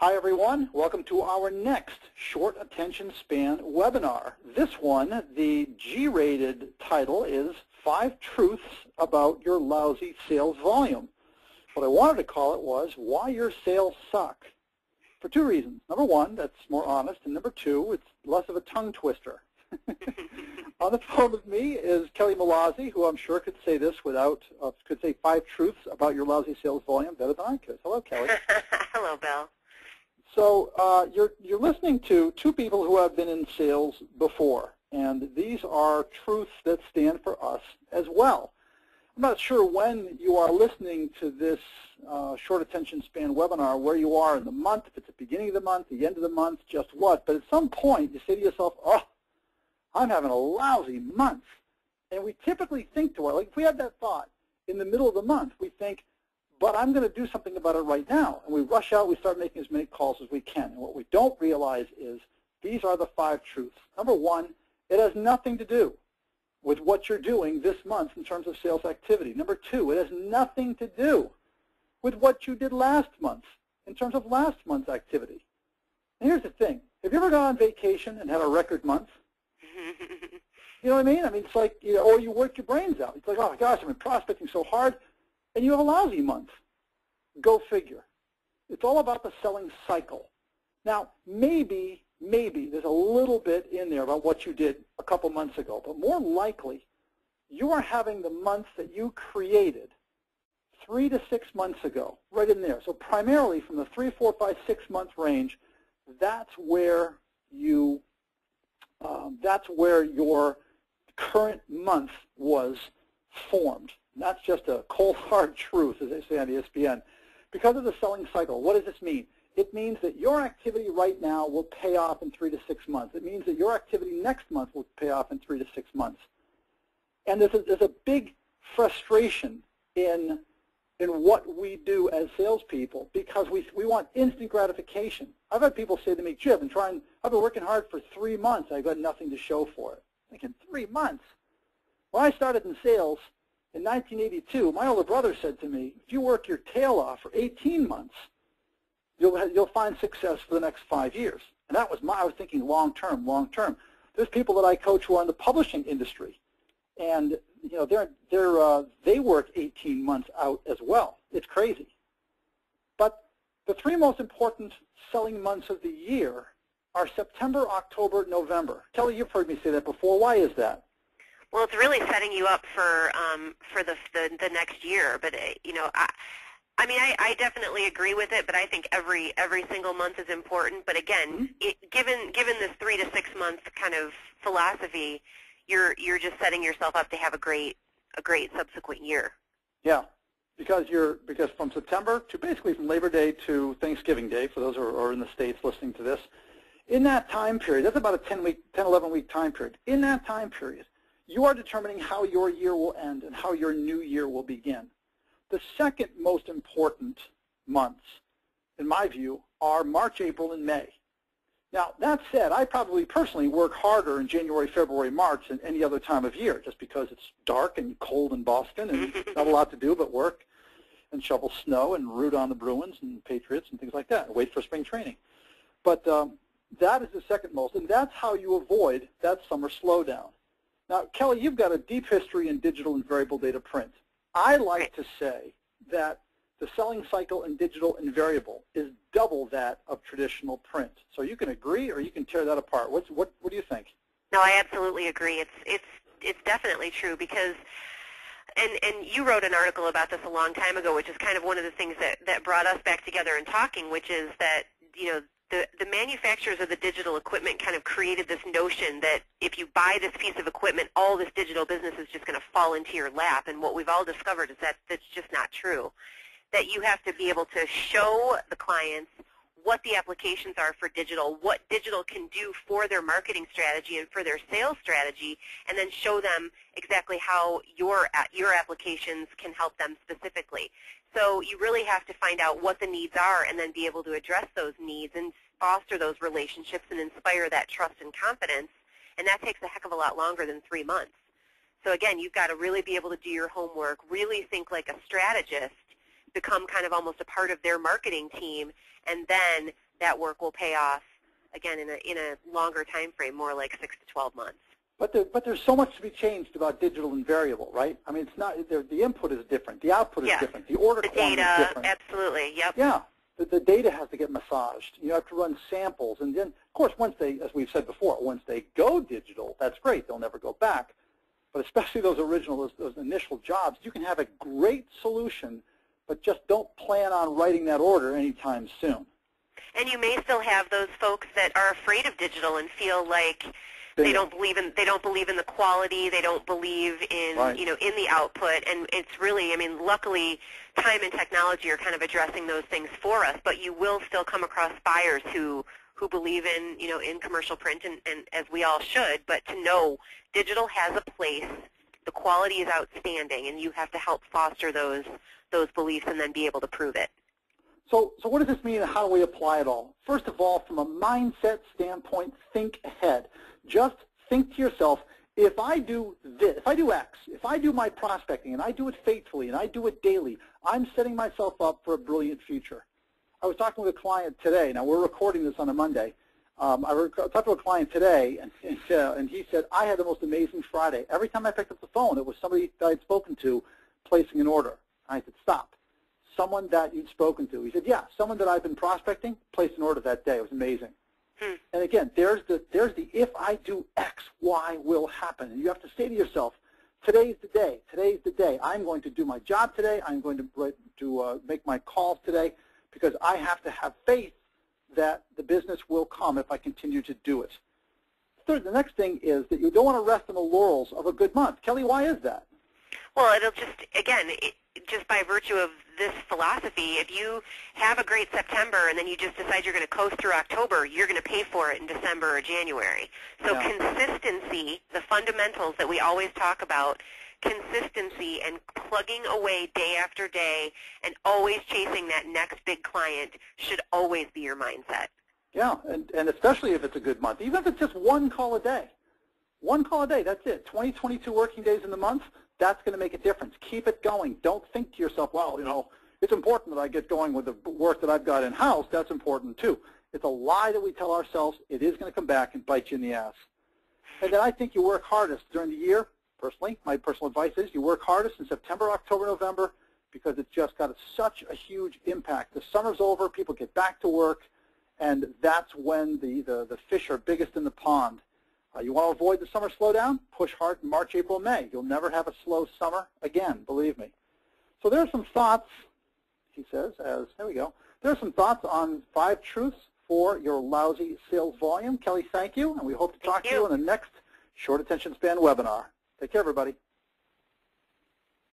Hi everyone, welcome to our next short attention span webinar. This one, the G-rated title is 5 Truths About Your Lousy Sales Volume. What I wanted to call it was Why Your Sales Suck, for 2 reasons. Number 1, that's more honest, and number 2, it's less of a tongue twister. On the phone with me is Kelly Lousy, who I'm sure could say this without, could say 5 truths about your lousy sales volume better than I could. Hello, Kelly. Hello, Bill. So you're listening to 2 people who have been in sales before, and these are truths that stand for us as well. I'm not sure when you are listening to this short attention span webinar, where you are in the month, if it's the beginning of the month, the end of the month, just what, but at some point you say to yourself, oh, I'm having a lousy month. And we typically think to like if we have that thought in the middle of the month, we think, but I'm going to do something about it right now. And we rush out, we start making as many calls as we can. And what we don't realize is these are the 5 truths. Number 1, it has nothing to do with what you're doing this month in terms of sales activity. Number 2, it has nothing to do with what you did last month in terms of last month's activity. And here's the thing. Have you ever gone on vacation and had a record month? You know what I mean? I mean, it's like, you know, or you work your brains out. It's like, oh, gosh, I've been prospecting so hard, and you have a lousy month. Go figure. It's all about the selling cycle. Now, maybe there's a little bit in there about what you did a couple months ago, but more likely, you are having the month that you created 3 to 6 months ago, right in there. So primarily from the 3, 4, 5, 6 month range, that's where your current month was formed. And that's just a cold, hard truth, as they say on ESPN. Because of the selling cycle, what does this mean? It means that your activity right now will pay off in 3 to 6 months. It means that your activity next month will pay off in 3 to 6 months. And there's a big frustration in what we do as salespeople because we want instant gratification. I've had people say to me, gee, I've been working hard for 3 months. I've got nothing to show for it. I'm thinking, 3 months? When I started in sales in 1982, my older brother said to me, if you work your tail off for 18 months, you'll find success for the next 5 years. And that was I was thinking long term, long term. There's people that I coach who are in the publishing industry, and you know they work 18 months out as well. It's crazy. But the 3 most important selling months of the year are September, October, November. Kelly, you've heard me say that before. Why is that? Well, it's really setting you up for the next year. But you know, I mean, I definitely agree with it. But I think every single month is important. But again, given this 3 to 6 month kind of philosophy, you're just setting yourself up to have a great subsequent year. Yeah, because from September to basically from Labor Day to Thanksgiving Day, for those who are in the States listening to this, in that time period, that's about a 10, 11-week time period. In that time period, you are determining how your year will end and how your new year will begin. The second most important months, in my view, are March, April, and May. Now, that said, I probably personally work harder in January, February, March than any other time of year just because it's dark and cold in Boston and not a lot to do but work and shovel snow and root on the Bruins and Patriots and things like that and wait for spring training. But that is the second most, and that's how you avoid that summer slowdown. Now, Kelly, you've got a deep history in digital and variable data print. I like to say that the selling cycle in digital and variable is double that of traditional print. So you can agree or you can tear that apart. What do you think? No, I absolutely agree. It's definitely true because, and you wrote an article about this a long time ago, which is kind of one of the things that brought us back together and talking, which is that, you know, the manufacturers of the digital equipment kind of created this notion that if you buy this piece of equipment, all this digital business is just going to fall into your lap. And what we've all discovered is that that's just not true. That you have to be able to show the clients what the applications are for digital, what digital can do for their marketing strategy and for their sales strategy, and then show them exactly how your applications can help them specifically. So you really have to find out what the needs are and then be able to address those needs and foster those relationships and inspire that trust and confidence, and that takes a heck of a lot longer than 3 months. So again, you've got to really be able to do your homework, really think like a strategist, become kind of almost a part of their marketing team, and then that work will pay off, again, in a longer time frame, more like 6 to 12 months. But there's so much to be changed about digital and variable, right? I mean, it's not the input is different, the output is different, the order quantity is different. Absolutely, yep. Yeah, the data has to get massaged. You have to run samples, and then, of course, once they, as we've said before, once they go digital, that's great. They'll never go back. But especially those initial jobs, you can have a great solution, but just don't plan on writing that order anytime soon. And you may still have those folks that are afraid of digital and feel like they don't believe in the quality, they don't believe in in the output, and it's really, I mean, luckily time and technology are kind of addressing those things for us, but you will still come across buyers who believe in in commercial print, and as we all should, but to know digital has a place, the quality is outstanding, and you have to help foster those beliefs and then be able to prove it. So what does this mean, and how do we apply it all? First of all, from a mindset standpoint, think ahead. Just think to yourself, if I do this, if I do X, if I do my prospecting, and I do it faithfully, and I do it daily, I'm setting myself up for a brilliant future. I was talking with a client today. Now, we're recording this on a Monday. I talked to a client today, and he said, I had the most amazing Friday. Every time I picked up the phone, it was somebody that I'd spoken to placing an order. I said, stop. Someone that you'd spoken to. He said, yeah, someone that I've been prospecting placed an order that day. It was amazing. And again, there's the if I do X, Y will happen. And you have to say to yourself, today's the day. Today's the day. I'm going to do my job today. I'm going to make my calls today, because I have to have faith that the business will come if I continue to do it. Third, the next thing is that you don't want to rest on the laurels of a good month. Kelly, why is that? Well, it'll just, again, just by virtue of this philosophy, if you have a great September and then you just decide you're going to coast through October, you're going to pay for it in December or January. So consistency, the fundamentals that we always talk about, consistency and plugging away day after day and always chasing that next big client should always be your mindset. Yeah, and especially if it's a good month. Even if it's just one call a day. One call a day, that's it. 20, 22 working days in the month, that's going to make a difference. Keep it going. Don't think to yourself, well, it's important that I get going with the work that I've got in-house. That's important too. It's a lie that we tell ourselves. It is going to come back and bite you in the ass. And then I think you work hardest during the year. Personally, my personal advice is you work hardest in September, October, November, because it's just got such a huge impact. The summer's over, people get back to work, and that's when the fish are biggest in the pond. You want to avoid the summer slowdown? Push hard in March, April, May. You'll never have a slow summer again, believe me. So there are some thoughts, he says, there we go. There are some thoughts on 5 truths for your lousy sales volume. Kelly, thank you, and we hope to talk to you in the next short attention span webinar. Take care, everybody.